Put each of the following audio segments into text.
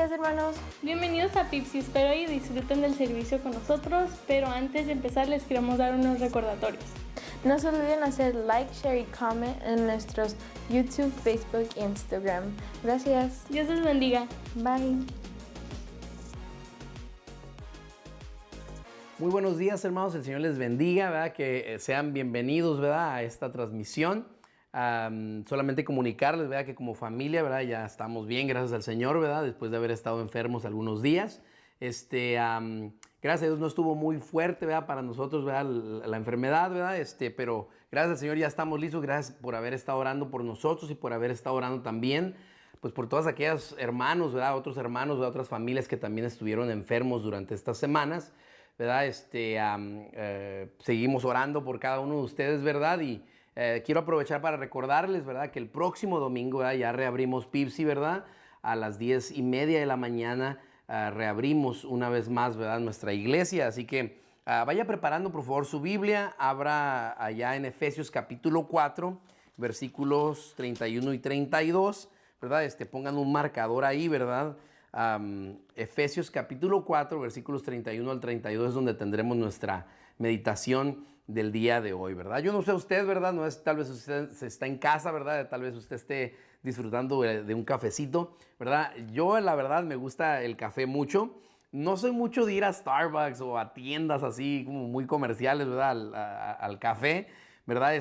días, hermanos. Bienvenidos a Pips y espero y disfruten del servicio con nosotros, pero antes de empezar les queremos dar unos recordatorios. No se olviden hacer like, share y comment en nuestros YouTube, Facebook e Instagram. Gracias. Dios les bendiga. Bye. Muy buenos días, hermanos. El Señor les bendiga, ¿verdad? Que sean bienvenidos, ¿verdad? A esta transmisión. Solamente comunicarles, ¿verdad? Que como familia, ¿verdad? Ya estamos bien, gracias al Señor, ¿verdad? Después de haber estado enfermos algunos días. Gracias a Dios no estuvo muy fuerte, ¿verdad? Para nosotros, ¿verdad? La enfermedad, ¿verdad? Pero gracias al Señor ya estamos listos. Gracias por haber estado orando por nosotros y por haber estado orando también, pues por todas aquellas hermanos, ¿verdad? Otros hermanos, ¿verdad? Otras familias que también estuvieron enfermos durante estas semanas, ¿verdad? Seguimos orando por cada uno de ustedes, ¿verdad? Y quiero aprovechar para recordarles, ¿verdad? Que el próximo domingo, ¿verdad? Ya reabrimos Pipsi, ¿verdad? A las 10:30 de la mañana reabrimos una vez más, ¿verdad? Nuestra iglesia. Así que vaya preparando, por favor, su Biblia. Abra allá en Efesios capítulo 4, versículos 31 y 32, ¿verdad? Pongan un marcador ahí, ¿verdad? Efesios capítulo 4, versículos 31 al 32 es donde tendremos nuestra meditación del día de hoy, ¿verdad? Yo no sé usted, ¿verdad? No es, tal vez usted está en casa, ¿verdad? Tal vez usted esté disfrutando de un cafecito, ¿verdad? Yo, la verdad, me gusta el café mucho. No soy mucho de ir a Starbucks o a tiendas así como muy comerciales, ¿verdad? Al café, ¿verdad?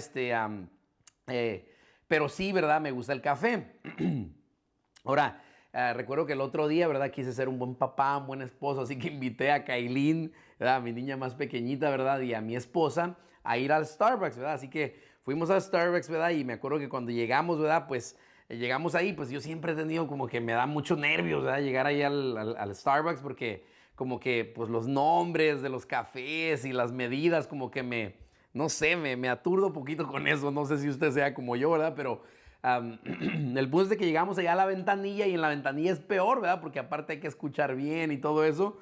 Pero sí, ¿verdad? Me gusta el café. Ahora, recuerdo que el otro día, ¿verdad? Quise ser un buen papá, un buen esposo, así que invité a Kailin, ¿verdad? Mi niña más pequeñita, ¿verdad? Y a mi esposa a ir al Starbucks, ¿verdad? Así que fuimos al Starbucks, ¿verdad? Y me acuerdo que cuando llegamos, ¿verdad? Pues llegamos ahí, pues yo siempre he tenido como que me da mucho nervios, ¿verdad? Llegar ahí al Starbucks porque como que pues los nombres de los cafés y las medidas como que no sé, me aturdo un poquito con eso. No sé si usted sea como yo, ¿verdad? Pero el punto es de que llegamos allá a la ventanilla y en la ventanilla es peor, ¿verdad? Porque aparte hay que escuchar bien y todo eso.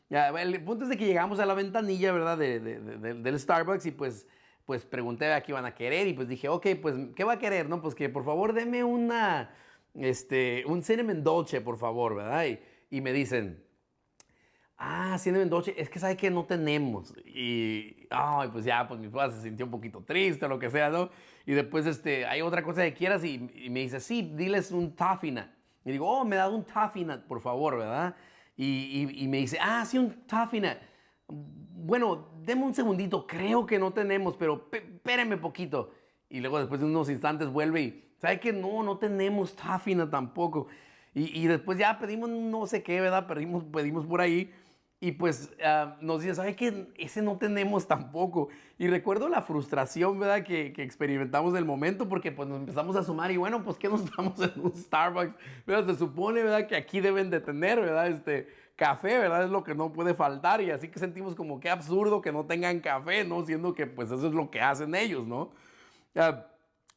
El punto es de que llegamos a la ventanilla, ¿verdad? Del Starbucks y pues pregunté a qué iban a querer y pues dije, ok, pues ¿qué va a querer? No, pues que por favor deme un cinnamon dolce, por favor, ¿verdad? Y me dicen, cinnamon dolce, es que sabe que no tenemos. Y, ay, pues ya, pues mi papá se sintió un poquito triste o lo que sea, ¿no? Y después, hay otra cosa que quieras y me dice, sí, diles un toffee nut. Y digo, me da un toffee nut, por favor, ¿verdad? Y me dice, sí, un toffee nut. Bueno, deme un segundito, creo que no tenemos, pero espéreme poquito. Y luego después de unos instantes vuelve y, ¿sabe que no tenemos toffee nut tampoco? Y después ya pedimos no sé qué, ¿verdad? Pedimos por ahí. Y pues nos dice, ¿sabe qué? Ese no tenemos tampoco. Y recuerdo la frustración, ¿verdad? Que experimentamos del momento porque pues nos empezamos a sumar y bueno, pues ¿qué nos estamos en un Starbucks? ¿Verdad? Se supone, ¿verdad? Que aquí deben de tener, ¿verdad? Café, ¿verdad? Es lo que no puede faltar y así que sentimos como que absurdo que no tengan café, ¿no? Siendo que pues eso es lo que hacen ellos, ¿no?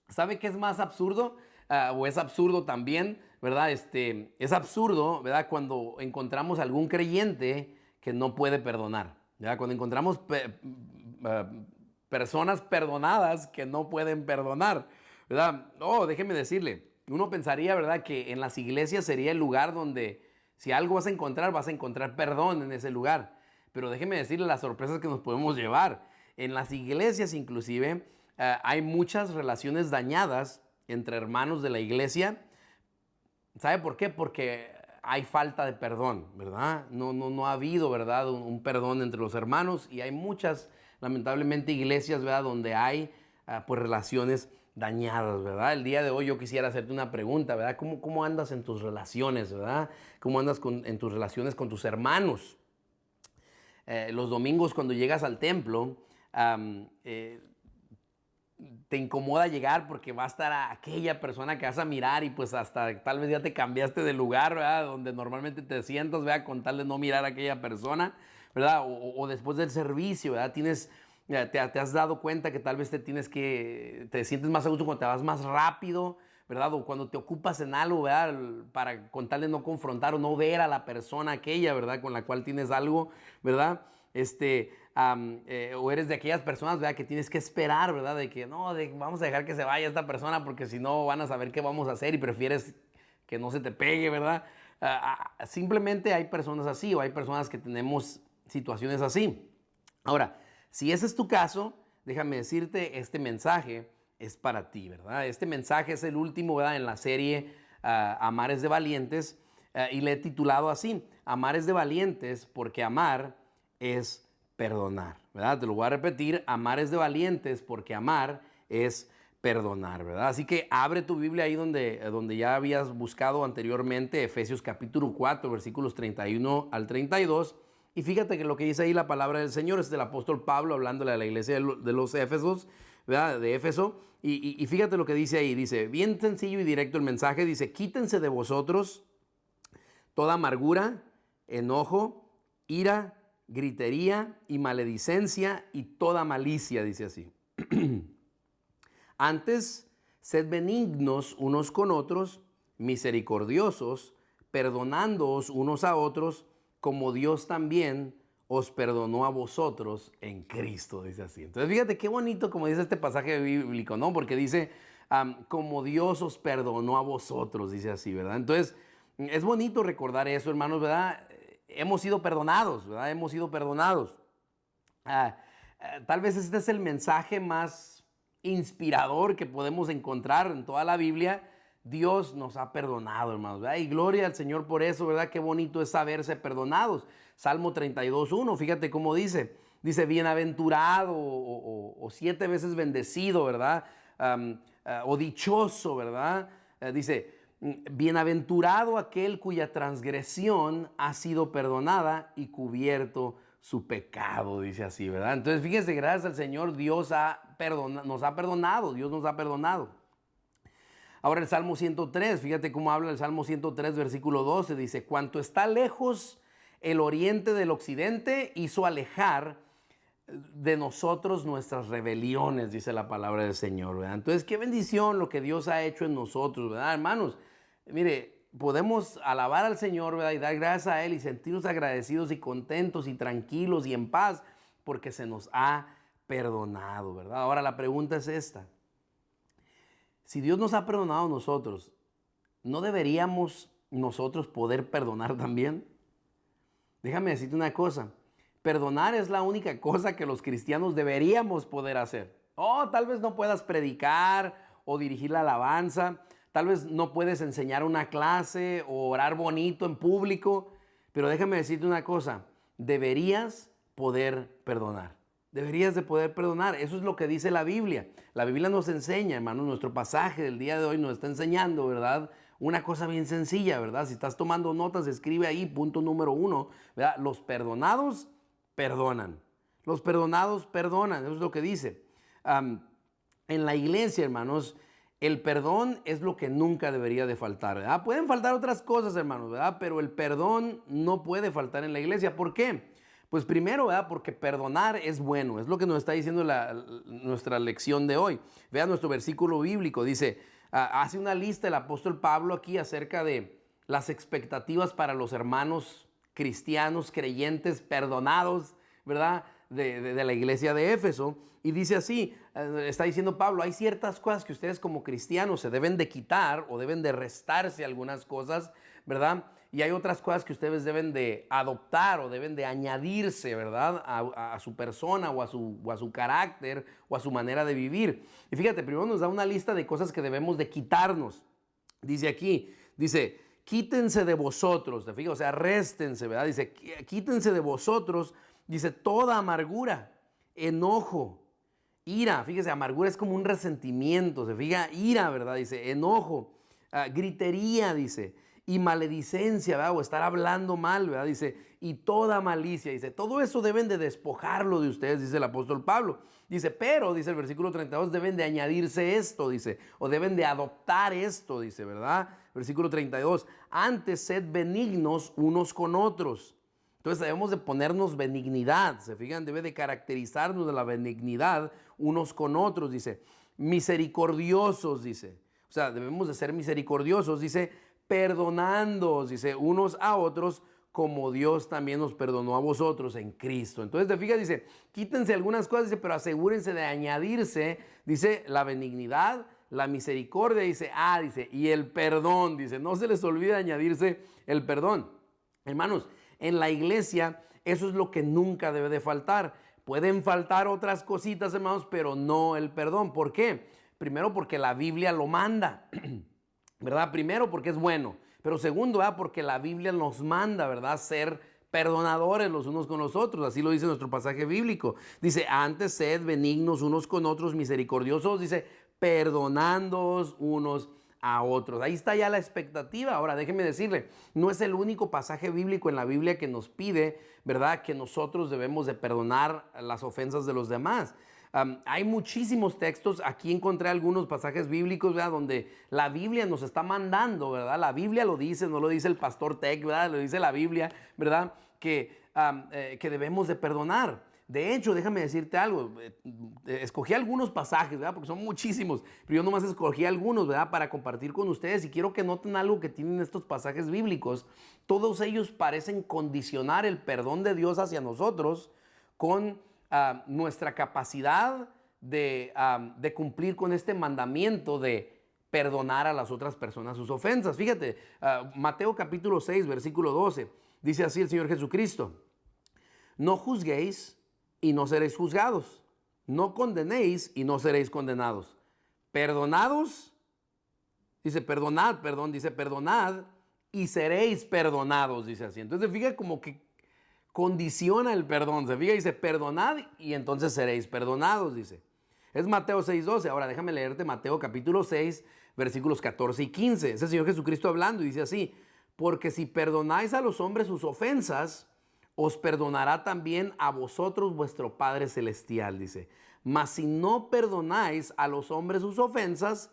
¿Sabe qué es más absurdo? O es absurdo también, ¿verdad? Es absurdo, ¿verdad? Cuando encontramos algún creyente que no puede perdonar, ¿verdad? Cuando encontramos personas perdonadas que no pueden perdonar, ¿verdad? Déjeme decirle, uno pensaría, ¿verdad? Que en las iglesias sería el lugar donde si algo vas a encontrar perdón en ese lugar. Pero déjeme decirle las sorpresas que nos podemos llevar. En las iglesias inclusive hay muchas relaciones dañadas entre hermanos de la iglesia. ¿Sabe por qué? Porque hay falta de perdón, ¿verdad? No ha habido, ¿verdad? Un perdón entre los hermanos y hay muchas, lamentablemente, iglesias, ¿verdad? Donde hay, pues, relaciones dañadas, ¿verdad? El día de hoy yo quisiera hacerte una pregunta, ¿verdad? ¿Cómo andas en tus relaciones, ¿verdad? ¿Cómo andas en tus relaciones con tus hermanos? Los domingos cuando llegas al templo, te incomoda llegar porque va a estar aquella persona que vas a mirar y pues hasta tal vez ya te cambiaste de lugar, ¿verdad? Donde normalmente te sientas, ¿verdad? Con tal de no mirar a aquella persona, ¿verdad? O después del servicio, ¿verdad? Te has dado cuenta que tal vez te sientes más a gusto cuando te vas más rápido, ¿verdad? O cuando te ocupas en algo, ¿verdad? Con tal de no confrontar o no ver a la persona aquella, ¿verdad? Con la cual tienes algo, ¿verdad? O eres de aquellas personas, ¿verdad? Que tienes que esperar, ¿verdad? De que vamos a dejar que se vaya esta persona porque si no van a saber qué vamos a hacer y prefieres que no se te pegue, ¿verdad? Simplemente hay personas así o hay personas que tenemos situaciones así. Ahora, si ese es tu caso, déjame decirte, este mensaje es para ti, ¿verdad? Este mensaje es el último, ¿verdad?, en la serie Amar es de Valientes, y le he titulado así, Amar es de Valientes porque amar es perdonar, ¿verdad? Te lo voy a repetir, amar es de valientes porque amar es perdonar, ¿verdad? Así que abre tu Biblia ahí donde ya habías buscado anteriormente, Efesios capítulo 4, versículos 31 al 32, y fíjate que lo que dice ahí la palabra del Señor es del apóstol Pablo hablándole a la iglesia de los Éfesos, ¿verdad? De Éfeso, y fíjate lo que dice ahí, dice, bien sencillo y directo el mensaje, dice, quítense de vosotros toda amargura, enojo, ira, gritería y maledicencia y toda malicia, dice así. Antes, sed benignos unos con otros, misericordiosos, perdonándoos unos a otros, como Dios también os perdonó a vosotros en Cristo, dice así. Entonces, fíjate qué bonito como dice este pasaje bíblico, ¿no? Porque dice, como Dios os perdonó a vosotros, dice así, ¿verdad? Entonces, es bonito recordar eso, hermanos, ¿verdad? Hemos sido perdonados, ¿verdad? Hemos sido perdonados. Tal vez este es el mensaje más inspirador que podemos encontrar en toda la Biblia. Dios nos ha perdonado, hermanos, ¿verdad? Y gloria al Señor por eso, ¿verdad? Qué bonito es saberse perdonados. Salmo 32:1, fíjate cómo dice. Dice, bienaventurado o 7 veces bendecido, ¿verdad? O dichoso, ¿verdad? Dice, bienaventurado aquel cuya transgresión ha sido perdonada y cubierto su pecado, dice así, ¿verdad? Entonces, fíjense, gracias al Señor, Dios nos ha perdonado, Dios nos ha perdonado. Ahora el Salmo 103, fíjate cómo habla el Salmo 103, versículo 12, dice, cuanto está lejos el oriente del occidente, hizo alejar de nosotros nuestras rebeliones, dice la palabra del Señor, ¿verdad? Entonces, qué bendición lo que Dios ha hecho en nosotros, ¿verdad, hermanos? Mire, podemos alabar al Señor, ¿verdad? Y dar gracias a Él y sentirnos agradecidos y contentos y tranquilos y en paz porque se nos ha perdonado, ¿verdad? Ahora la pregunta es esta. Si Dios nos ha perdonado a nosotros, ¿no deberíamos nosotros poder perdonar también? Déjame decirte una cosa. Perdonar es la única cosa que los cristianos deberíamos poder hacer. Tal vez no puedas predicar o dirigir la alabanza. Tal vez no puedes enseñar una clase o orar bonito en público. Pero déjame decirte una cosa. Deberías poder perdonar. Deberías de poder perdonar. Eso es lo que dice la Biblia. La Biblia nos enseña, hermano, nuestro pasaje del día de hoy nos está enseñando, ¿verdad? Una cosa bien sencilla, ¿verdad? Si estás tomando notas, escribe ahí, punto número 1, ¿verdad? Los perdonados perdonan. Los perdonados perdonan. Eso es lo que dice. En la iglesia, hermanos, el perdón es lo que nunca debería de faltar, ¿verdad? Pueden faltar otras cosas, hermanos, ¿verdad? Pero el perdón no puede faltar en la iglesia. ¿Por qué? Pues primero, ¿verdad? Porque perdonar es bueno. Es lo que nos está diciendo nuestra lección de hoy. Vean nuestro versículo bíblico. Dice, hace una lista el apóstol Pablo aquí acerca de las expectativas para los hermanos cristianos, creyentes, perdonados, ¿verdad? De la iglesia de Éfeso. Y dice así, está diciendo Pablo, hay ciertas cosas que ustedes como cristianos se deben de quitar o deben de restarse algunas cosas, ¿verdad? Y hay otras cosas que ustedes deben de adoptar o deben de añadirse, ¿verdad? A su persona o a su carácter o a su manera de vivir. Y fíjate, primero nos da una lista de cosas que debemos de quitarnos. Dice aquí, dice, quítense de vosotros, ¿te fijas? O sea, réstense, ¿verdad? Dice, quítense de vosotros, dice, toda amargura, enojo, ira. Fíjese, amargura es como un resentimiento, ¿se fija? Ira, ¿verdad? Dice, enojo, gritería, dice, y maledicencia, ¿verdad? O estar hablando mal, ¿verdad? Dice, y toda malicia, dice, todo eso deben de despojarlo de ustedes, dice el apóstol Pablo. Dice, pero, dice el versículo 32, deben de añadirse esto, dice, o deben de adoptar esto, dice, ¿verdad? Versículo 32, antes sed benignos unos con otros. Entonces debemos de ponernos benignidad, se fijan, debe de caracterizarnos de la benignidad unos con otros, dice, misericordiosos, dice, o sea, debemos de ser misericordiosos, dice, perdonándoos, dice, unos a otros, como Dios también nos perdonó a vosotros en Cristo. Entonces, te fijas, dice, quítense algunas cosas, dice, pero asegúrense de añadirse, dice, la benignidad, la misericordia, dice, dice, y el perdón, dice, no se les olvide añadirse el perdón. Hermanos, en la iglesia eso es lo que nunca debe de faltar. Pueden faltar otras cositas, hermanos, pero no el perdón. ¿Por qué? Primero, porque la Biblia lo manda, ¿verdad? Primero, porque es bueno. Pero segundo, porque la Biblia nos manda, ¿verdad? Ser perdonadores los unos con los otros. Así lo dice nuestro pasaje bíblico. Dice, antes sed benignos unos con otros, misericordiosos. Dice, perdonándoos unos a otros. Ahí está ya la expectativa. Ahora, déjeme decirle, no es el único pasaje bíblico en la Biblia que nos pide, ¿verdad?, que nosotros debemos de perdonar las ofensas de los demás. Hay muchísimos textos, aquí encontré algunos pasajes bíblicos, ¿verdad?, donde la Biblia nos está mandando, ¿verdad? La Biblia lo dice, no lo dice el pastor Tech, ¿verdad? Lo dice la Biblia, ¿verdad?, que debemos de perdonar. De hecho, déjame decirte algo, escogí algunos pasajes, ¿verdad?, porque son muchísimos, pero yo nomás escogí algunos, ¿verdad?, para compartir con ustedes, y quiero que noten algo que tienen estos pasajes bíblicos. Todos ellos parecen condicionar el perdón de Dios hacia nosotros con nuestra capacidad de cumplir con este mandamiento de perdonar a las otras personas sus ofensas. Fíjate, Mateo capítulo 6, versículo 12, dice así el Señor Jesucristo: no juzguéis y no seréis juzgados, no condenéis y no seréis condenados, perdonados, dice perdonad, dice perdonad y seréis perdonados, dice así. Entonces fíjate como que condiciona el perdón, se fija, dice perdonad y entonces seréis perdonados, dice. Es Mateo 6:12. Ahora déjame leerte Mateo capítulo 6, versículos 14 y 15. Es el Señor Jesucristo hablando y dice así: porque si perdonáis a los hombres sus ofensas, os perdonará también a vosotros vuestro Padre Celestial, dice. Mas si no perdonáis a los hombres sus ofensas,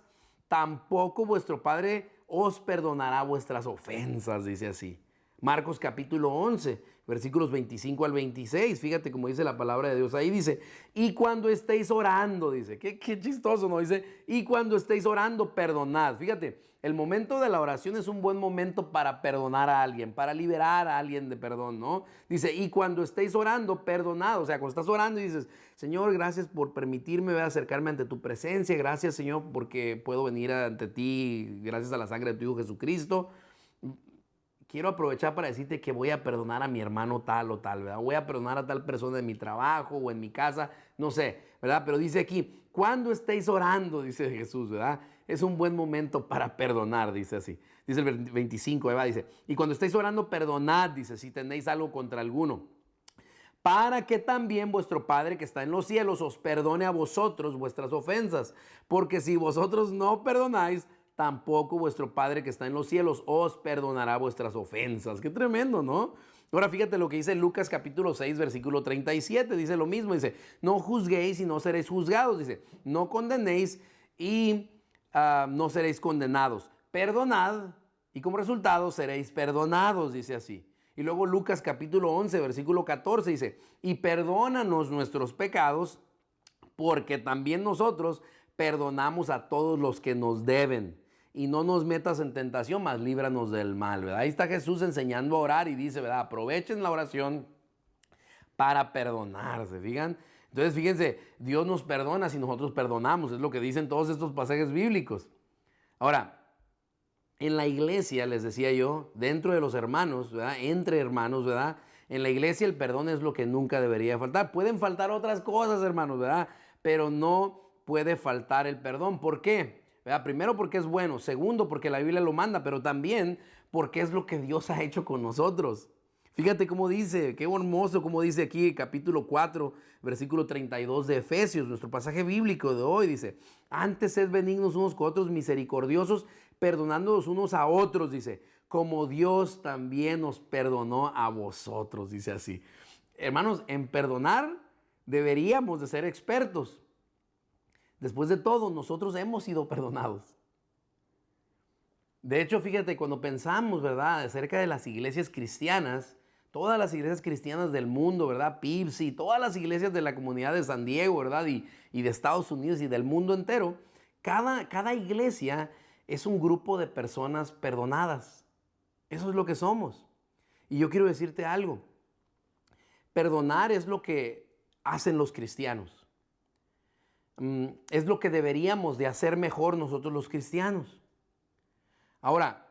tampoco vuestro Padre os perdonará vuestras ofensas, dice así. Marcos capítulo 11, versículos 25 al 26, fíjate cómo dice la palabra de Dios. Ahí dice, y cuando estéis orando, dice, qué chistoso, ¿no? Dice, y cuando estéis orando, perdonad. Fíjate, el momento de la oración es un buen momento para perdonar a alguien, para liberar a alguien de perdón, ¿no? Dice, y cuando estéis orando, perdonad. O sea, cuando estás orando y dices, Señor, gracias por permitirme acercarme ante tu presencia. Gracias, Señor, porque puedo venir ante ti gracias a la sangre de tu Hijo Jesucristo. Quiero aprovechar para decirte que voy a perdonar a mi hermano tal o tal, ¿verdad? Voy a perdonar a tal persona en mi trabajo o en mi casa, no sé, ¿verdad? Pero dice aquí, cuando estéis orando, dice Jesús, ¿verdad? Es un buen momento para perdonar, dice así. Dice el 25, ¿verdad? Dice, y cuando estéis orando, perdonad, dice, si tenéis algo contra alguno, para que también vuestro Padre que está en los cielos os perdone a vosotros vuestras ofensas, porque si vosotros no perdonáis, tampoco vuestro Padre que está en los cielos os perdonará vuestras ofensas. Qué tremendo, ¿no? Ahora fíjate lo que dice Lucas capítulo 6, versículo 37. Dice lo mismo, dice, no juzguéis y no seréis juzgados. Dice, no condenéis y no seréis condenados. Perdonad y como resultado seréis perdonados, dice así. Y luego Lucas capítulo 11, versículo 14 dice, y perdónanos nuestros pecados, porque también nosotros perdonamos a todos los que nos deben. Y no nos metas en tentación, mas líbranos del mal, ¿verdad? Ahí está Jesús enseñando a orar y dice, ¿verdad? Aprovechen la oración para perdonarse, ¿fijan? Entonces, fíjense, Dios nos perdona si nosotros perdonamos, es lo que dicen todos estos pasajes bíblicos. Ahora, en la iglesia, les decía yo, dentro de los hermanos, ¿verdad? Entre hermanos, ¿verdad? En la iglesia el perdón es lo que nunca debería faltar. Pueden faltar otras cosas, hermanos, ¿verdad? Pero no puede faltar el perdón. ¿Por qué? ¿Verdad? Primero porque es bueno, segundo porque la Biblia lo manda, pero también porque es lo que Dios ha hecho con nosotros. Fíjate cómo dice, qué hermoso cómo dice aquí capítulo 4, versículo 32 de Efesios, nuestro pasaje bíblico de hoy, dice, antes sed benignos unos con otros, misericordiosos, perdonándonos unos a otros, dice, como Dios también nos perdonó a vosotros, dice así. Hermanos, en perdonar deberíamos de ser expertos. Después de todo, nosotros hemos sido perdonados. De hecho, fíjate, cuando pensamos, ¿verdad?, acerca de las iglesias cristianas, todas las iglesias cristianas del mundo, ¿verdad?, Pipsi, todas las iglesias de la comunidad de San Diego, ¿verdad?, y de Estados Unidos y del mundo entero, cada iglesia es un grupo de personas perdonadas. Eso es lo que somos. Y yo quiero decirte algo. Perdonar es lo que hacen los cristianos. es lo que deberíamos de hacer mejor nosotros los cristianos. Ahora,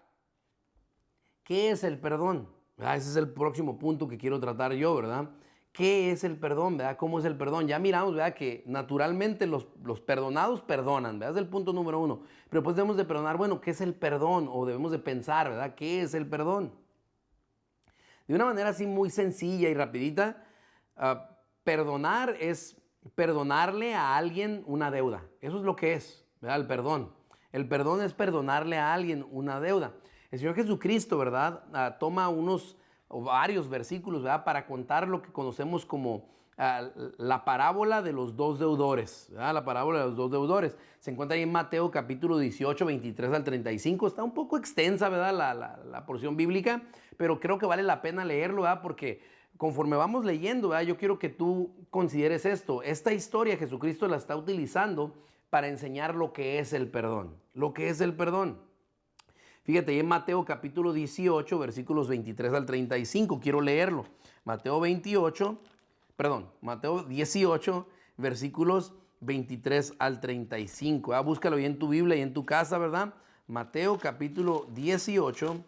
¿qué es el perdón? ¿Verdad? Ese es el próximo punto que quiero tratar yo, ¿verdad? ¿Qué es el perdón? ¿Verdad? ¿Cómo es el perdón? Ya miramos, ¿verdad? Que naturalmente los perdonados perdonan, ¿verdad? Es el punto número uno. Pero pues debemos de perdonar, bueno, ¿qué es el perdón? O debemos de pensar, ¿verdad? ¿Qué es el perdón? De una manera así muy sencilla y rapidita, perdonar es perdonarle a alguien una deuda. Eso es lo que es, ¿verdad? El perdón. El perdón es perdonarle a alguien una deuda. El Señor Jesucristo, ¿verdad? Toma unos o varios versículos, ¿verdad? Para contar lo que conocemos como la parábola de los dos deudores, ¿verdad? La parábola de los dos deudores. Se encuentra ahí en Mateo capítulo 18, 23 al 35. Está un poco extensa, ¿verdad? La porción bíblica, pero creo que vale la pena leerlo, ¿verdad? Porque conforme vamos leyendo, ¿verdad? Yo quiero que tú consideres esto. Esta historia Jesucristo la está utilizando para enseñar lo que es el perdón. Lo que es el perdón. Fíjate, ahí en Mateo capítulo 18, versículos 23 al 35, quiero leerlo. Mateo 18, versículos 23 al 35. Búscalo ahí en tu Biblia y en tu casa, ¿verdad? Mateo capítulo 18,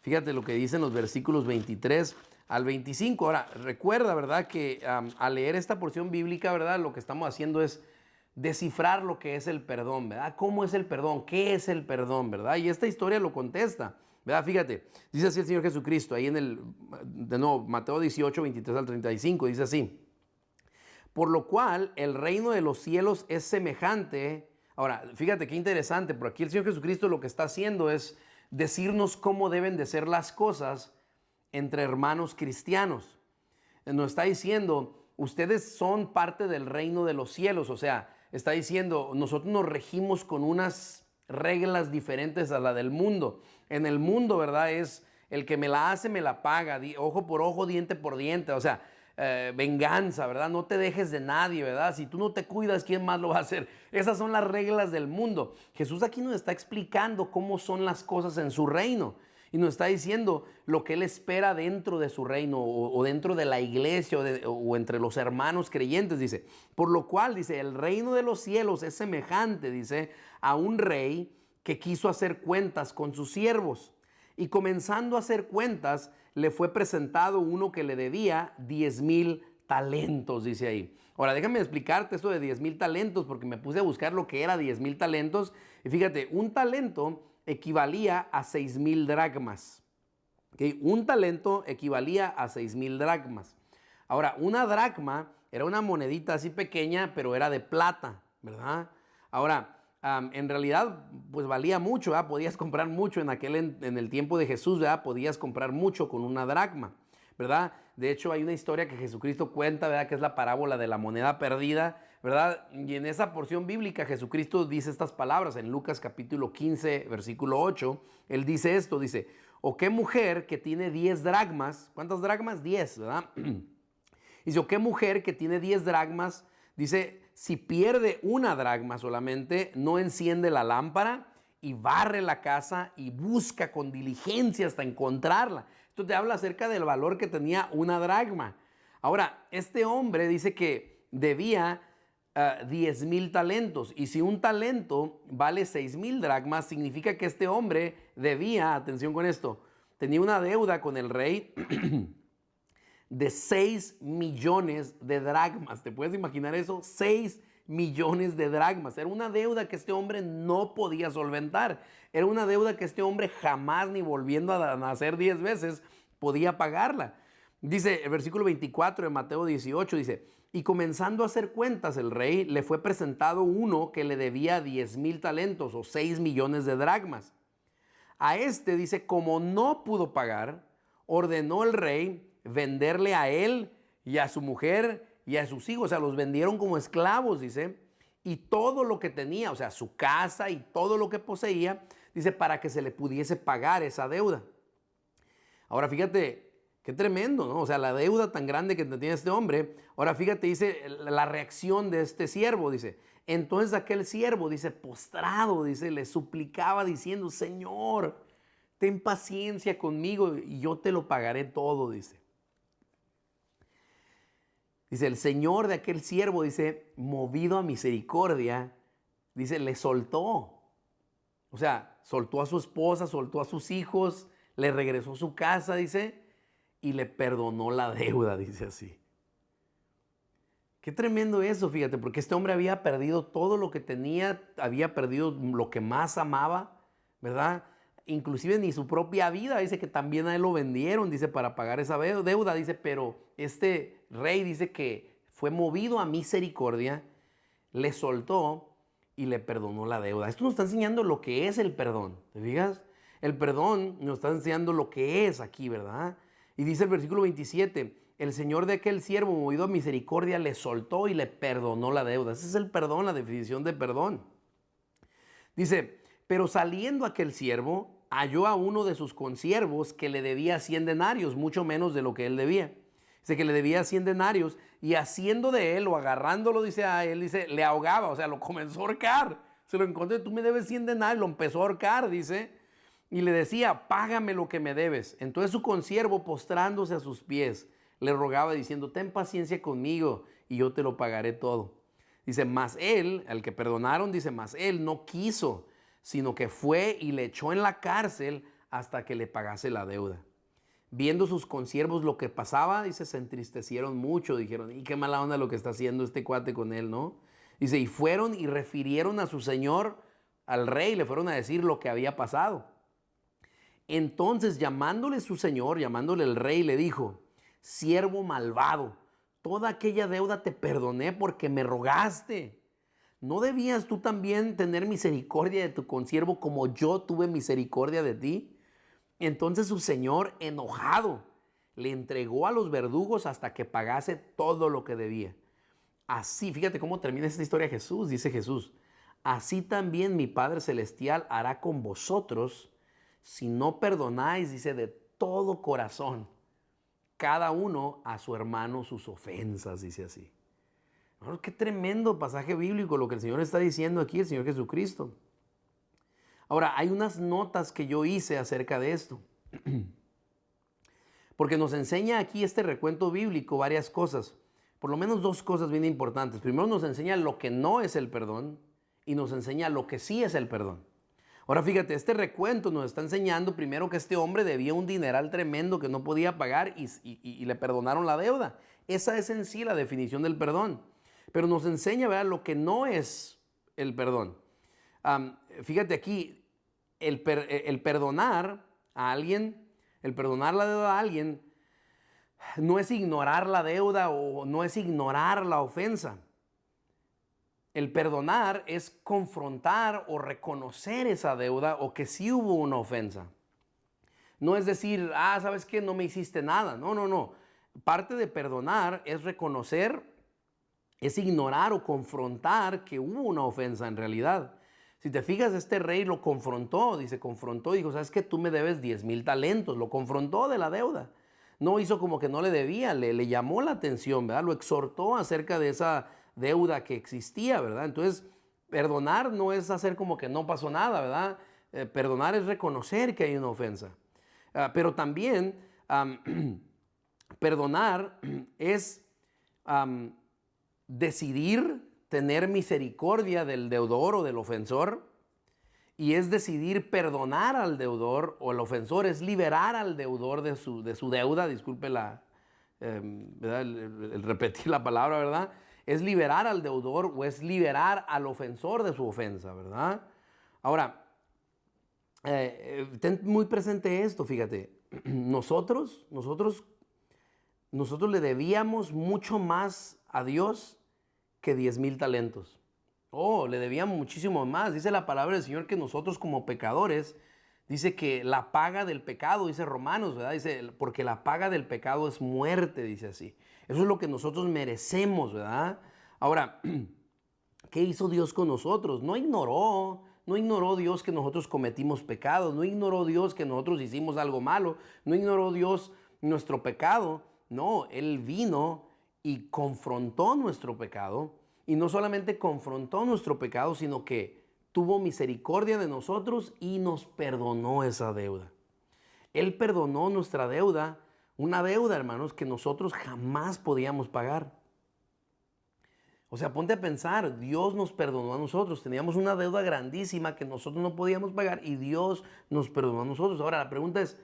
fíjate lo que dicen los versículos 23 al 25. Ahora, recuerda, ¿verdad? Que al leer esta porción bíblica, ¿verdad? Lo que estamos haciendo es descifrar lo que es el perdón, ¿verdad? ¿Cómo es el perdón? ¿Qué es el perdón, verdad? Y esta historia lo contesta, ¿verdad? Fíjate, dice así el Señor Jesucristo, ahí de nuevo, Mateo 18, 23 al 35, dice así: por lo cual el reino de los cielos es semejante. Ahora, fíjate qué interesante, por aquí el Señor Jesucristo lo que está haciendo es decirnos cómo deben de ser las cosas entre hermanos cristianos. Nos está diciendo, ustedes son parte del reino de los cielos, o sea, está diciendo, nosotros nos regimos con unas reglas diferentes a la del mundo. En el mundo, ¿verdad? Es el que me la hace, me la paga, ojo por ojo, diente por diente, o sea, venganza, ¿verdad? No te dejes de nadie, ¿verdad? Si tú no te cuidas, ¿quién más lo va a hacer? Esas son las reglas del mundo. Jesús aquí nos está explicando cómo son las cosas en su reino. Y nos está diciendo lo que Él espera dentro de su reino o dentro de la iglesia o entre los hermanos creyentes, dice. Por lo cual, dice, el reino de los cielos es semejante, dice, a un rey que quiso hacer cuentas con sus siervos. Y comenzando a hacer cuentas, le fue presentado uno que le debía 10,000 talentos, dice ahí. Ahora, déjame explicarte esto de 10,000 talentos porque me puse a buscar lo que era 10,000 talentos. Y fíjate, un talento equivalía a 6,000 dracmas. ¿Okay? Un talento equivalía a 6,000 dracmas. Ahora, una dracma era una monedita así pequeña, pero era de plata, ¿verdad? Ahora, en realidad, pues valía mucho, ¿verdad? Podías comprar mucho en el tiempo de Jesús, ¿verdad? Podías comprar mucho con una dracma, ¿verdad? De hecho, hay una historia que Jesucristo cuenta, ¿verdad? Que es la parábola de la moneda perdida, ¿verdad? Y en esa porción bíblica Jesucristo dice estas palabras en Lucas capítulo 15, versículo 8. Él dice esto, dice, ¿o qué mujer que tiene 10 dracmas? ¿Cuántas dracmas? 10, ¿verdad? Dice, ¿o qué mujer que tiene 10 dracmas? Dice, si pierde una dracma solamente, no enciende la lámpara y barre la casa y busca con diligencia hasta encontrarla. Esto te habla acerca del valor que tenía una dracma. Ahora, este hombre dice que debía 10,000 talentos. Y si un talento vale 6,000 dracmas, significa que este hombre debía, atención con esto, tenía una deuda con el rey de 6 millones de dracmas. ¿Te puedes imaginar eso? 6 millones de dracmas. Era una deuda que este hombre no podía solventar. Era una deuda que este hombre jamás, ni volviendo a nacer 10 veces, podía pagarla. Dice el versículo 24 de Mateo 18, dice, y comenzando a hacer cuentas, el rey le fue presentado uno que le debía 10,000 talentos o 6 millones de dracmas. A este, dice, como no pudo pagar, ordenó el rey venderle a él y a su mujer y a sus hijos. O sea, los vendieron como esclavos, dice, y todo lo que tenía, o sea, su casa y todo lo que poseía, dice, para que se le pudiese pagar esa deuda. Ahora, fíjate, qué tremendo, ¿no? O sea, la deuda tan grande que tenía este hombre. Ahora, fíjate, dice, la reacción de este siervo, dice, entonces aquel siervo, dice, postrado, dice, le suplicaba diciendo, Señor, ten paciencia conmigo y yo te lo pagaré todo, dice. Dice, el señor de aquel siervo, dice, movido a misericordia, dice, le soltó. O sea, soltó a su esposa, soltó a sus hijos, le regresó a su casa, dice, y le perdonó la deuda, dice así. Qué tremendo eso, fíjate, porque este hombre había perdido todo lo que tenía, había perdido lo que más amaba, ¿verdad? Inclusive ni su propia vida, dice que también a él lo vendieron, dice, para pagar esa deuda, dice, pero este rey dice que fue movido a misericordia, le soltó y le perdonó la deuda. Esto nos está enseñando lo que es el perdón, ¿te fijas? El perdón nos está enseñando lo que es aquí, ¿verdad? Y dice el versículo 27, el señor de aquel siervo, movido a misericordia, le soltó y le perdonó la deuda. Ese es el perdón, la definición de perdón. Dice, pero saliendo aquel siervo, halló a uno de sus consiervos que le debía 100 denarios, mucho menos de lo que él debía. Dice que le debía 100 denarios y haciendo de él o agarrándolo, dice a él, dice, le ahogaba, o sea, lo comenzó a ahorcar. Se lo encontré, tú me debes 100 denarios, lo empezó a ahorcar, dice, y le decía, págame lo que me debes. Entonces su consiervo, postrándose a sus pies, le rogaba diciendo, ten paciencia conmigo y yo te lo pagaré todo. Dice, mas él, al que perdonaron, dice, mas él no quiso, sino que fue y le echó en la cárcel hasta que le pagase la deuda. Viendo sus consiervos lo que pasaba, dice, se entristecieron mucho, dijeron, y qué mala onda lo que está haciendo este cuate con él, ¿no? Dice, y fueron y refirieron a su señor, al rey, le fueron a decir lo que había pasado. Entonces, llamándole su señor, llamándole el rey, le dijo, siervo malvado, toda aquella deuda te perdoné porque me rogaste. ¿No debías tú también tener misericordia de tu consiervo como yo tuve misericordia de ti? Entonces su señor, enojado, le entregó a los verdugos hasta que pagase todo lo que debía. Así, fíjate cómo termina esta historia Jesús, dice Jesús. Así también mi Padre Celestial hará con vosotros si no perdonáis, dice, de todo corazón, cada uno a su hermano sus ofensas, dice así. Qué tremendo pasaje bíblico lo que el Señor está diciendo aquí, el Señor Jesucristo. Ahora, hay unas notas que yo hice acerca de esto. Porque nos enseña aquí este recuento bíblico varias cosas. Por lo menos dos cosas bien importantes. Primero nos enseña lo que no es el perdón y nos enseña lo que sí es el perdón. Ahora fíjate, este recuento nos está enseñando primero que este hombre debía un dineral tremendo que no podía pagar y le perdonaron la deuda. Esa es en sí la definición del perdón. Pero nos enseña, ¿verdad?, lo que no es el perdón. Fíjate aquí, el perdonar a alguien, el perdonar la deuda a alguien, no es ignorar la deuda o no es ignorar la ofensa. El perdonar es confrontar o reconocer esa deuda o que sí hubo una ofensa. No es decir, ¿sabes qué? No me hiciste nada. No, no, no. Parte de perdonar es reconocer, es ignorar o confrontar que hubo una ofensa en realidad. Si te fijas, este rey lo confrontó, dijo, ¿sabes qué? Tú me debes 10,000 talentos. Lo confrontó de la deuda. No hizo como que no le debía, le llamó la atención, ¿verdad? Lo exhortó acerca de esa deuda que existía, ¿verdad? Entonces, perdonar no es hacer como que no pasó nada, ¿verdad? Perdonar es reconocer que hay una ofensa. Pero también perdonar es decidir tener misericordia del deudor o del ofensor, y es decidir perdonar al deudor o el ofensor, es liberar al deudor de su deuda, disculpe el repetir la palabra, ¿verdad? Es liberar al deudor o es liberar al ofensor de su ofensa, ¿verdad? Ahora, ten muy presente esto, fíjate, nosotros le debíamos mucho más a Dios que 10,000 talentos. Le debíamos muchísimo más. Dice la palabra del Señor que nosotros como pecadores, dice que la paga del pecado, dice Romanos, ¿verdad? Dice, porque la paga del pecado es muerte, dice así. Eso es lo que nosotros merecemos, ¿verdad? Ahora, ¿qué hizo Dios con nosotros? No ignoró Dios que nosotros cometimos pecados, no ignoró Dios que nosotros hicimos algo malo, no ignoró Dios nuestro pecado. No, Él vino y confrontó nuestro pecado, y no solamente confrontó nuestro pecado, sino que tuvo misericordia de nosotros y nos perdonó esa deuda. Él perdonó nuestra deuda, una deuda, hermanos, que nosotros jamás podíamos pagar. O sea, ponte a pensar, Dios nos perdonó a nosotros, teníamos una deuda grandísima que nosotros no podíamos pagar y Dios nos perdonó a nosotros. Ahora, la pregunta es,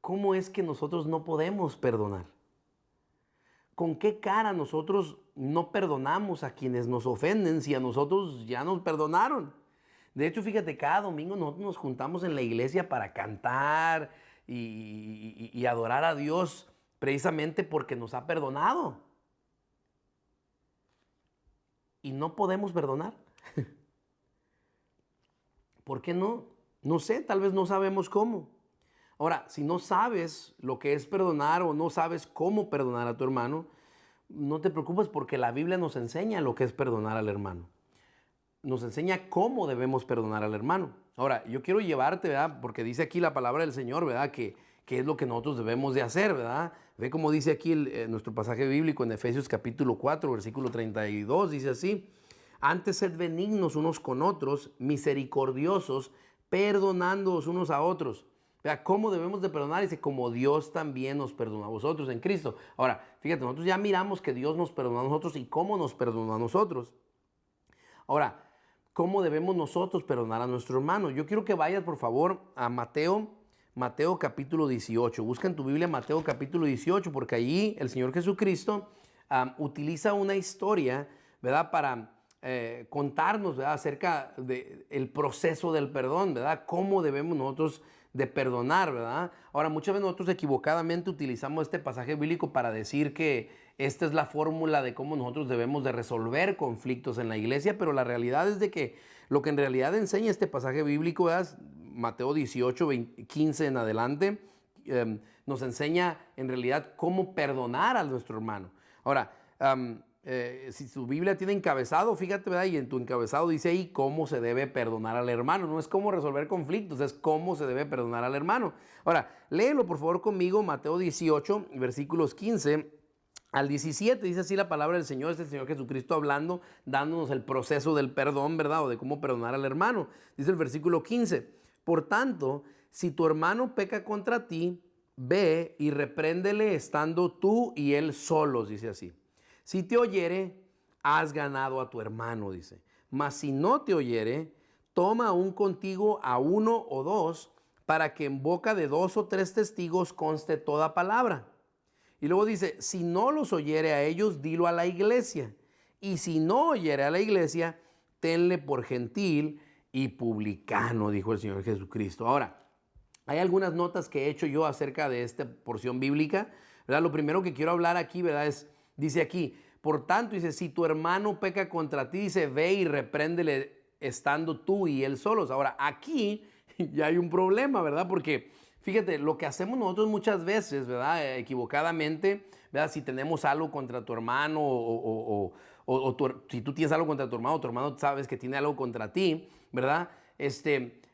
¿cómo es que nosotros no podemos perdonar? ¿Con qué cara nosotros no perdonamos a quienes nos ofenden si a nosotros ya nos perdonaron? De hecho, fíjate, cada domingo nosotros nos juntamos en la iglesia para cantar y adorar a Dios precisamente porque nos ha perdonado. Y no podemos perdonar. ¿Por qué no? No sé, tal vez no sabemos cómo. Ahora, si no sabes lo que es perdonar o no sabes cómo perdonar a tu hermano, no te preocupes porque la Biblia nos enseña lo que es perdonar al hermano. Nos enseña cómo debemos perdonar al hermano. Ahora, yo quiero llevarte, ¿verdad? Porque dice aquí la palabra del Señor, ¿verdad? Que es lo que nosotros debemos de hacer, ¿verdad? Ve cómo dice aquí nuestro pasaje bíblico en Efesios capítulo 4, versículo 32, dice así: antes sed benignos unos con otros, misericordiosos, perdonándoos unos a otros. Vea, ¿cómo debemos de perdonar? Dice, como Dios también nos perdonó a vosotros en Cristo. Ahora, fíjate, nosotros ya miramos que Dios nos perdonó a nosotros y cómo nos perdonó a nosotros. Ahora, ¿cómo debemos nosotros perdonar a nuestro hermano? Yo quiero que vayas, por favor, a Mateo capítulo 18. Busca en tu Biblia Mateo capítulo 18, porque allí el Señor Jesucristo utiliza una historia, ¿verdad? Para contarnos, ¿verdad? Acerca del proceso del perdón, ¿verdad? Cómo debemos nosotros de perdonar, ¿verdad? Ahora, muchas veces nosotros equivocadamente utilizamos este pasaje bíblico para decir que esta es la fórmula de cómo nosotros debemos de resolver conflictos en la iglesia, pero la realidad es de que lo que en realidad enseña este pasaje bíblico, ¿verdad? Mateo 18, 15 en adelante, nos enseña en realidad cómo perdonar a nuestro hermano. Ahora, si tu Biblia tiene encabezado, fíjate, ¿verdad? Y en tu encabezado dice ahí cómo se debe perdonar al hermano. No es cómo resolver conflictos, es cómo se debe perdonar al hermano. Ahora, léelo por favor conmigo, Mateo 18, versículos 15 al 17. Dice así la palabra del Señor, es el Señor Jesucristo hablando, dándonos el proceso del perdón, ¿verdad? O de cómo perdonar al hermano. Dice el versículo 15, por tanto, si tu hermano peca contra ti, ve y repréndele estando tú y él solos, dice así. Si te oyere, has ganado a tu hermano, dice. Mas si no te oyere, toma aún contigo a uno o dos, para que en boca de 2 o 3 testigos conste toda palabra. Y luego dice, si no los oyere a ellos, dilo a la iglesia. Y si no oyere a la iglesia, tenle por gentil y publicano, dijo el Señor Jesucristo. Ahora, hay algunas notas que he hecho yo acerca de esta porción bíblica, ¿verdad? Lo primero que quiero hablar aquí, ¿verdad? Dice aquí, por tanto, dice, si tu hermano peca contra ti, dice, ve y repréndele estando tú y él solos. Ahora, aquí ya hay un problema, ¿verdad? Porque, fíjate, lo que hacemos nosotros muchas veces, ¿verdad? Equivocadamente, ¿verdad? Si tenemos algo contra tu hermano si tú tienes algo contra tu hermano sabes que tiene algo contra ti, ¿verdad?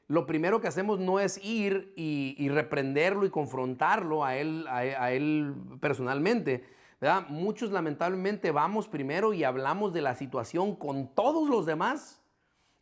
Lo primero que hacemos no es ir y reprenderlo y confrontarlo a él personalmente, ¿verdad? Muchos lamentablemente vamos primero y hablamos de la situación con todos los demás,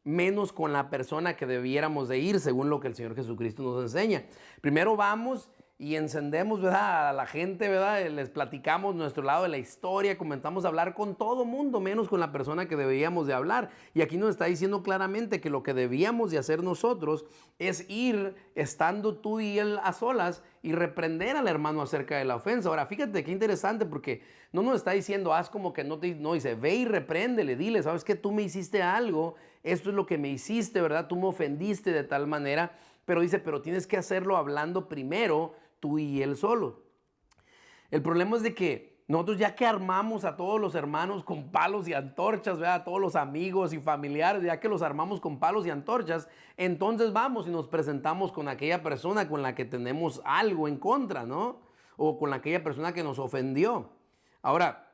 menos con la persona que debiéramos de ir, según lo que el Señor Jesucristo nos enseña. Primero vamos y encendemos, ¿verdad? A la gente, ¿verdad? Les platicamos nuestro lado de la historia, comenzamos a hablar con todo mundo, menos con la persona que deberíamos de hablar. Y aquí nos está diciendo claramente que lo que debíamos de hacer nosotros es ir estando tú y él a solas y reprender al hermano acerca de la ofensa. Ahora, fíjate qué interesante, porque no nos está diciendo, haz como que no dice, ve y repréndele, dile, ¿sabes qué? Tú me hiciste algo, esto es lo que me hiciste, ¿verdad? Tú me ofendiste de tal manera, pero dice, pero tienes que hacerlo hablando primero tú y él solo. El problema es de que nosotros ya que armamos a todos los hermanos con palos y antorchas, ¿verdad? A todos los amigos y familiares, ya que los armamos con palos y antorchas, entonces vamos y nos presentamos con aquella persona con la que tenemos algo en contra, ¿no? O con aquella persona que nos ofendió. Ahora,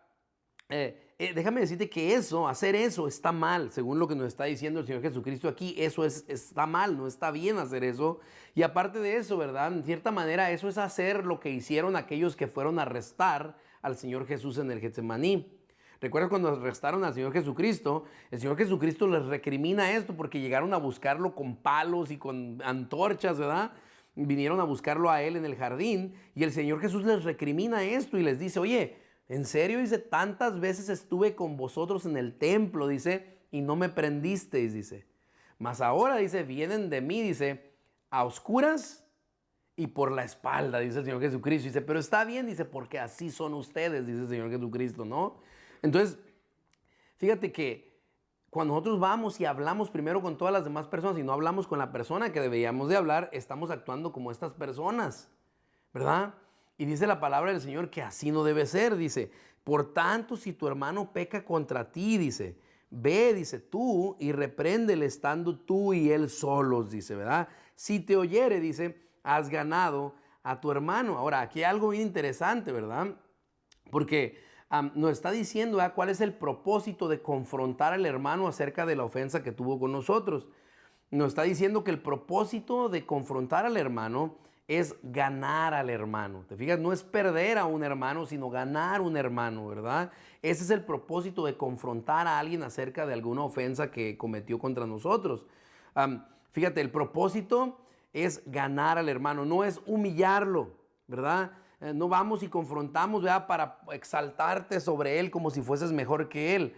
déjame decirte que hacer eso está mal, según lo que nos está diciendo el Señor Jesucristo aquí. Eso está mal, no está bien hacer eso. Y aparte de eso, ¿verdad? En cierta manera, eso es hacer lo que hicieron aquellos que fueron a arrestar al Señor Jesús en el Getsemaní. Recuerda cuando arrestaron al Señor Jesucristo, el Señor Jesucristo les recrimina esto porque llegaron a buscarlo con palos y con antorchas, ¿verdad? Vinieron a buscarlo a él en el jardín y el Señor Jesús les recrimina esto y les dice, oye, En serio, dice, tantas veces estuve con vosotros en el templo, dice, y no me prendisteis, dice. Mas ahora, dice, vienen de mí, dice, a oscuras y por la espalda, dice el Señor Jesucristo. Dice, pero está bien, dice, porque así son ustedes, dice el Señor Jesucristo, ¿no? Entonces, fíjate que cuando nosotros vamos y hablamos primero con todas las demás personas y no hablamos con la persona que deberíamos de hablar, estamos actuando como estas personas, ¿verdad? Y dice la palabra del Señor que así no debe ser, dice, por tanto, si tu hermano peca contra ti, dice, ve, dice, tú y repréndele estando tú y él solos, dice, ¿verdad? Si te oyere, dice, has ganado a tu hermano. Ahora, aquí hay algo bien interesante, ¿verdad? Porque nos está diciendo cuál es el propósito de confrontar al hermano acerca de la ofensa que tuvo con nosotros. Nos está diciendo que el propósito de confrontar al hermano es ganar al hermano. ¿Te fijas? No es perder a un hermano, sino ganar un hermano, ¿verdad? Ese es el propósito de confrontar a alguien acerca de alguna ofensa que cometió contra nosotros. Fíjate, el propósito es ganar al hermano, no es humillarlo, ¿verdad? No vamos y confrontamos, ¿verdad?, para exaltarte sobre él como si fueses mejor que él.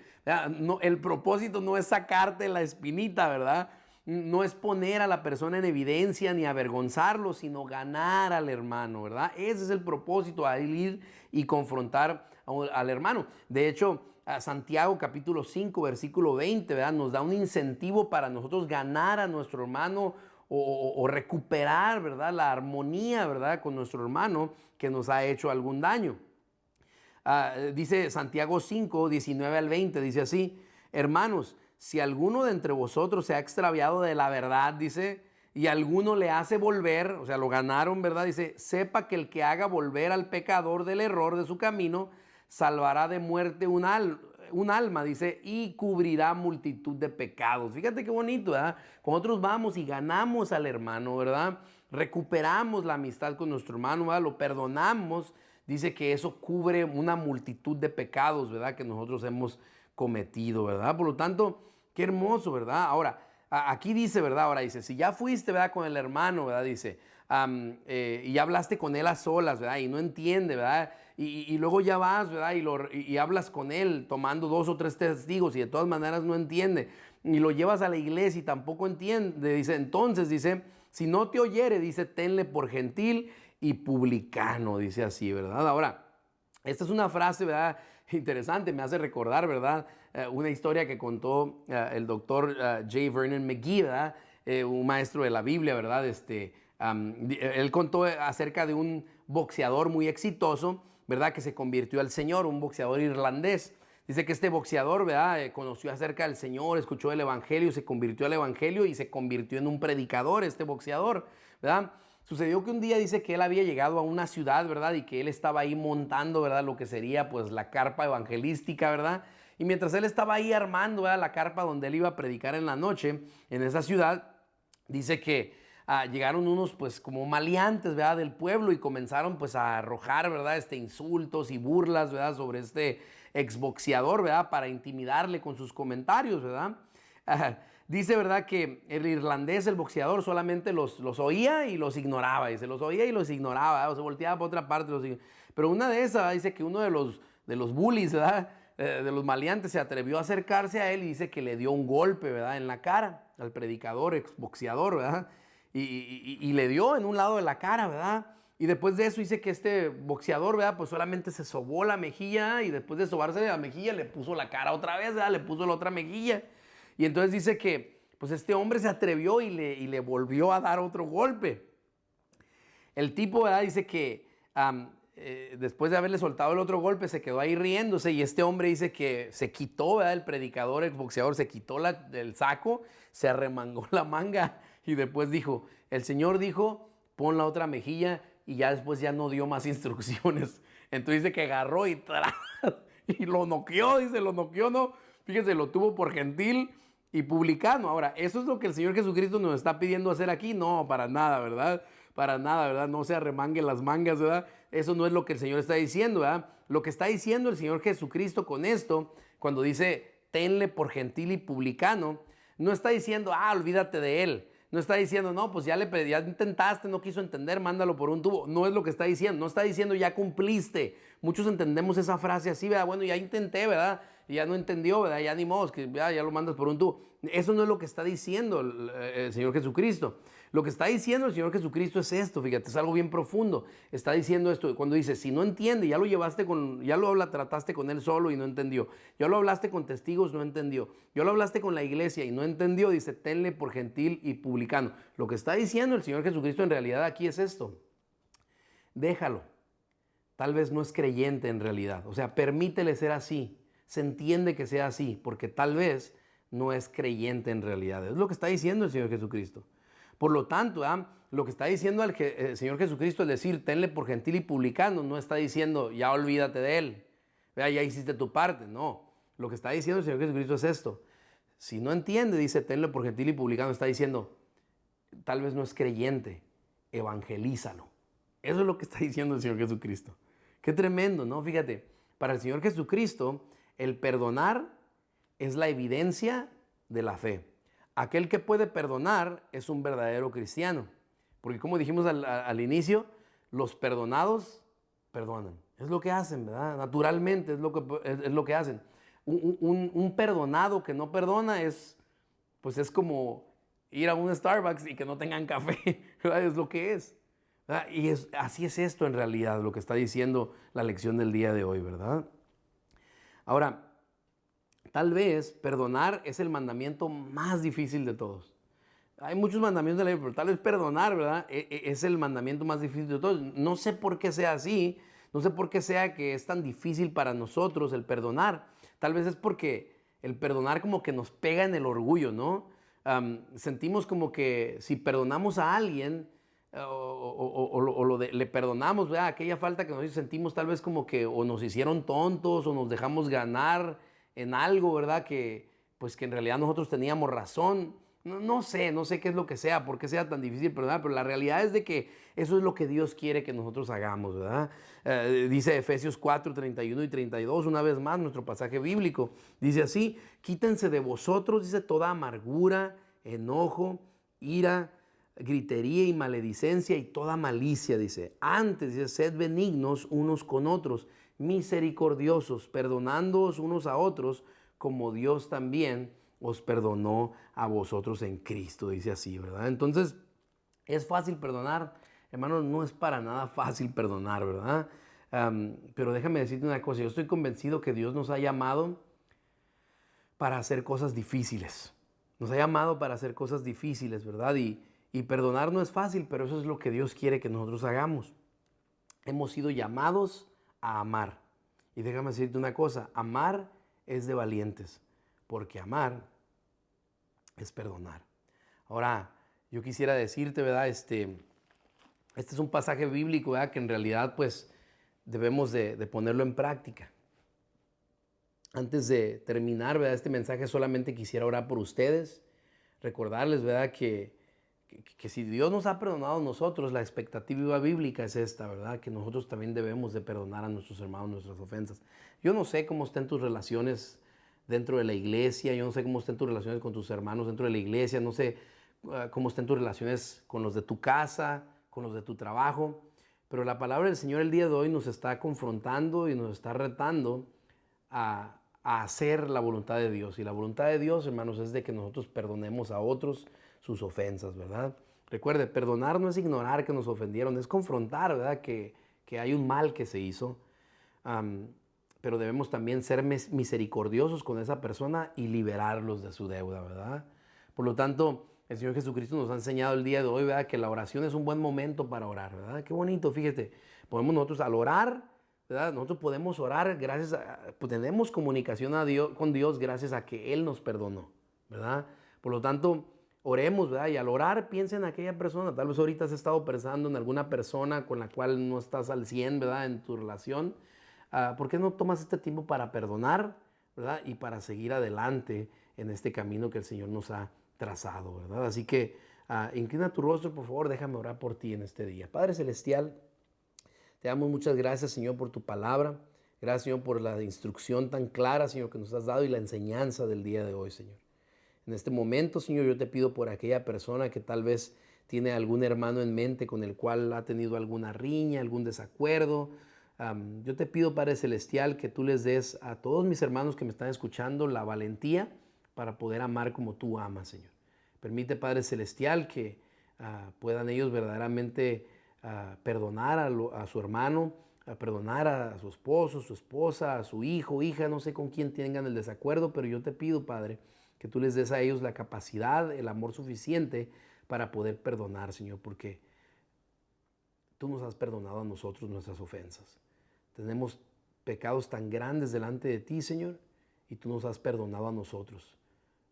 No, el propósito no es sacarte la espinita, ¿verdad? No es poner a la persona en evidencia ni avergonzarlo, sino ganar al hermano, ¿verdad? Ese es el propósito, a ir y confrontar al hermano. De hecho, Santiago capítulo 5, versículo 20, ¿verdad?, nos da un incentivo para nosotros ganar a nuestro hermano o recuperar, ¿verdad?, la armonía, ¿verdad?, con nuestro hermano que nos ha hecho algún daño. Dice Santiago 5, 19 al 20, dice así: hermanos, si alguno de entre vosotros se ha extraviado de la verdad, dice, y alguno le hace volver, o sea, lo ganaron, ¿verdad? Dice, sepa que el que haga volver al pecador del error de su camino, salvará de muerte un alma, dice, y cubrirá multitud de pecados. Fíjate qué bonito, ¿verdad? Cuando nosotros vamos y ganamos al hermano, ¿verdad?, recuperamos la amistad con nuestro hermano, ¿verdad?, lo perdonamos, dice que eso cubre una multitud de pecados, ¿verdad?, que nosotros hemos cometido, ¿verdad? Por lo tanto, qué hermoso, ¿verdad? Ahora, aquí dice, ¿verdad? Ahora dice, si ya fuiste, ¿verdad?, con el hermano, ¿verdad?, dice, y hablaste con él a solas, ¿verdad?, y no entiende, ¿verdad?, y luego ya vas, ¿verdad?, y hablas con él tomando 2 o 3 testigos y de todas maneras no entiende, y lo llevas a la iglesia y tampoco entiende, dice, entonces, dice, si no te oyere, dice, tenle por gentil y publicano, dice así, ¿verdad? Ahora, esta es una frase, ¿verdad?, interesante, me hace recordar, ¿verdad?, una historia que contó el doctor J. Vernon McGee, ¿verdad?, un maestro de la Biblia, ¿verdad? Él contó acerca de un boxeador muy exitoso, ¿verdad?, que se convirtió al Señor, un boxeador irlandés. Dice que este boxeador, ¿verdad?, conoció acerca del Señor, escuchó el Evangelio, se convirtió al Evangelio y se convirtió en un predicador, este boxeador, ¿verdad? Sucedió que un día dice que él había llegado a una ciudad, ¿verdad?, y que él estaba ahí montando, ¿verdad?, lo que sería pues la carpa evangelística, ¿verdad? Y mientras él estaba ahí armando, ¿verdad?, la carpa donde él iba a predicar en la noche, en esa ciudad, dice que llegaron unos pues como maleantes, ¿verdad?, del pueblo y comenzaron pues a arrojar, ¿verdad?, insultos y burlas, ¿verdad?, sobre este exboxeador, ¿verdad?, para intimidarle con sus comentarios, ¿verdad? Dice, ¿verdad?, que el irlandés, el boxeador, solamente los oía y los ignoraba, dice, los oía y los ignoraba, ¿verdad?, o se volteaba para otra parte, pero una de esas, ¿verdad?, dice que uno de los bullies, ¿verdad?, de los maleantes se atrevió a acercarse a él y dice que le dio un golpe, ¿verdad?, en la cara al predicador, exboxeador, ¿verdad?, y le dio en un lado de la cara, ¿verdad? Y después de eso dice que este boxeador, ¿verdad?, pues solamente se sobó la mejilla y después de sobarse la mejilla le puso la cara otra vez, ¿verdad?, le puso la otra mejilla. Y entonces dice que pues este hombre se atrevió y le volvió a dar otro golpe. El tipo, ¿verdad?, dice que después de haberle soltado el otro golpe se quedó ahí riéndose y este hombre dice que se quitó, ¿verdad?, el predicador, el boxeador, se quitó el saco, se arremangó la manga y después dijo, el Señor dijo, pon la otra mejilla, y ya después ya no dio más instrucciones. Entonces dice que agarró y lo noqueó, dice, lo noqueó, ¿no? Fíjense, lo tuvo por gentil y publicano. Ahora, ¿eso es lo que el Señor Jesucristo nos está pidiendo hacer aquí? No, para nada, ¿verdad? Para nada, ¿verdad? No se arremangue las mangas, ¿verdad? Eso no es lo que el Señor está diciendo, ¿verdad? Lo que está diciendo el Señor Jesucristo con esto, cuando dice, tenle por gentil y publicano, no está diciendo, olvídate de él. No está diciendo, no, pues ya intentaste, no quiso entender, mándalo por un tubo. No es lo que está diciendo. No está diciendo, ya cumpliste. Muchos entendemos esa frase así, ¿verdad? Bueno, ya intenté, ¿verdad? Y ya no entendió, ¿verdad? Ya ni modo, que ya lo mandas por un tubo. Eso no es lo que está diciendo el Señor Jesucristo. Lo que está diciendo el Señor Jesucristo es esto, fíjate, es algo bien profundo. Está diciendo esto, cuando dice, si no entiende, trataste con él solo y no entendió. Ya lo hablaste con testigos, no entendió. Ya lo hablaste con la iglesia y no entendió, dice, tenle por gentil y publicano. Lo que está diciendo el Señor Jesucristo en realidad aquí es esto. Déjalo. Tal vez no es creyente en realidad. O sea, permítele ser así. Se entiende que sea así, porque tal vez no es creyente en realidad. Es lo que está diciendo el Señor Jesucristo. Por lo tanto, lo que está diciendo el Señor Jesucristo es decir, tenle por gentil y publicano, no está diciendo, ya olvídate de él, ya hiciste tu parte, no. Lo que está diciendo el Señor Jesucristo es esto. Si no entiende, dice, tenle por gentil y publicano, está diciendo, tal vez no es creyente, evangelízalo. Eso es lo que está diciendo el Señor Jesucristo. Qué tremendo, ¿no? Fíjate, para el Señor Jesucristo, el perdonar es la evidencia de la fe. Aquel que puede perdonar es un verdadero cristiano. Porque como dijimos al inicio, los perdonados perdonan. Es lo que hacen, ¿verdad? Naturalmente es lo que hacen. Un perdonado que no perdona es como ir a un Starbucks y que no tengan café, ¿verdad? Es lo que es. ¿Verdad? Y así es esto en realidad, lo que está diciendo la lección del día de hoy, ¿verdad? Ahora, tal vez perdonar es el mandamiento más difícil de todos. Hay muchos mandamientos de la Biblia, pero tal vez perdonar, ¿verdad? Es el mandamiento más difícil de todos. No sé por qué sea así, no sé por qué sea que es tan difícil para nosotros el perdonar. Tal vez es porque el perdonar como que nos pega en el orgullo, ¿no? Sentimos como que si perdonamos a alguien le perdonamos, ¿verdad? Aquella falta que nos sentimos tal vez como que o nos hicieron tontos o nos dejamos ganar en algo, ¿verdad? Que en realidad nosotros teníamos razón. No sé qué es lo que sea, por qué sea tan difícil perdonar, pero la realidad es de que eso es lo que Dios quiere que nosotros hagamos, ¿verdad? Dice Efesios 4, 31 y 32, una vez más nuestro pasaje bíblico. Dice así, quítense de vosotros, dice, toda amargura, enojo, ira, gritería y maledicencia y toda malicia, dice. Antes, dice, sed benignos unos con otros, misericordiosos, perdonándoos unos a otros, como Dios también os perdonó a vosotros en Cristo, dice así, ¿verdad? Entonces, ¿es fácil perdonar? Hermanos, no es para nada fácil perdonar, ¿verdad? Pero déjame decirte una cosa, yo estoy convencido que Dios nos ha llamado para hacer cosas difíciles. Nos ha llamado para hacer cosas difíciles, ¿verdad? Y perdonar no es fácil, pero eso es lo que Dios quiere que nosotros hagamos. Hemos sido llamados a amar. Y déjame decirte una cosa, amar es de valientes, porque amar es perdonar. Ahora, yo quisiera decirte, ¿verdad? Este es un pasaje bíblico, ¿verdad? Que en realidad, debemos de ponerlo en práctica. Antes de terminar, ¿verdad? Este mensaje solamente quisiera orar por ustedes, recordarles, ¿verdad? Que si Dios nos ha perdonado a nosotros, la expectativa bíblica es esta, ¿verdad? Que nosotros también debemos de perdonar a nuestros hermanos nuestras ofensas. Yo no sé cómo están tus relaciones dentro de la iglesia, yo no sé cómo están tus relaciones con tus hermanos dentro de la iglesia, no sé cómo están tus relaciones con los de tu casa, con los de tu trabajo, pero la palabra del Señor el día de hoy nos está confrontando y nos está retando a hacer la voluntad de Dios. Y la voluntad de Dios, hermanos, es de que nosotros perdonemos a otros sus ofensas, ¿verdad? Recuerde, perdonar no es ignorar que nos ofendieron, es confrontar, ¿verdad? Que hay un mal que se hizo. Pero debemos también ser misericordiosos con esa persona y liberarlos de su deuda, ¿verdad? Por lo tanto, el Señor Jesucristo nos ha enseñado el día de hoy, ¿verdad? Que la oración es un buen momento para orar, ¿verdad? Qué bonito, fíjate. Podemos nosotros al orar, ¿verdad? Nosotros podemos orar tenemos comunicación con Dios gracias a que Él nos perdonó, ¿verdad? Por lo tanto, oremos, ¿verdad? Y al orar, piensa en aquella persona. Tal vez ahorita has estado pensando en alguna persona con la cual no estás al 100, ¿verdad? En tu relación. ¿Por qué no tomas este tiempo para perdonar, ¿verdad? Y para seguir adelante en este camino que el Señor nos ha trazado, ¿verdad? Así que inclina tu rostro, por favor, déjame orar por ti en este día. Padre Celestial, te damos muchas gracias, Señor, por tu palabra. Gracias, Señor, por la instrucción tan clara, Señor, que nos has dado y la enseñanza del día de hoy, Señor. En este momento, Señor, yo te pido por aquella persona que tal vez tiene algún hermano en mente con el cual ha tenido alguna riña, algún desacuerdo. Yo te pido, Padre Celestial, que tú les des a todos mis hermanos que me están escuchando la valentía para poder amar como tú amas, Señor. Permite, Padre Celestial, que puedan ellos verdaderamente perdonar a su hermano, a perdonar a su esposo, su esposa, a su hijo, hija, no sé con quién tengan el desacuerdo, pero yo te pido, Padre, que tú les des a ellos la capacidad, el amor suficiente para poder perdonar, Señor, porque tú nos has perdonado a nosotros nuestras ofensas. Tenemos pecados tan grandes delante de ti, Señor, y tú nos has perdonado a nosotros.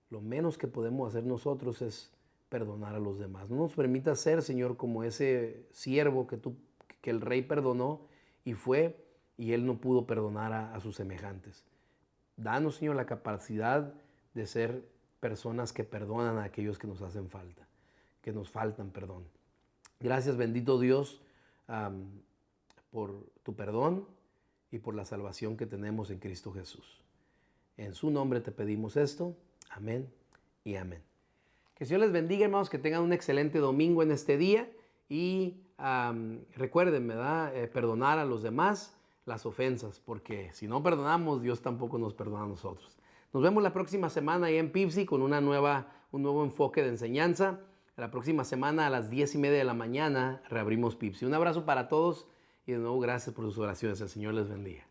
Lo menos que podemos hacer nosotros es perdonar a los demás. No nos permitas ser, Señor, como ese siervo que el rey perdonó y fue, y él no pudo perdonar a sus semejantes. Danos, Señor, la capacidad de ser personas que perdonan a aquellos que nos hacen falta, que nos faltan perdón. Gracias, bendito Dios, por tu perdón y por la salvación que tenemos en Cristo Jesús. En su nombre te pedimos esto. Amén y amén. Que el Señor les bendiga, hermanos, que tengan un excelente domingo en este día y recuerden, ¿verdad? Perdonar a los demás las ofensas, porque si no perdonamos, Dios tampoco nos perdona a nosotros. Nos vemos la próxima semana ahí en Pipsi con un nuevo enfoque de enseñanza. La próxima semana a las 10:30 de la mañana reabrimos Pipsi. Un abrazo para todos y de nuevo gracias por sus oraciones. El Señor les bendiga.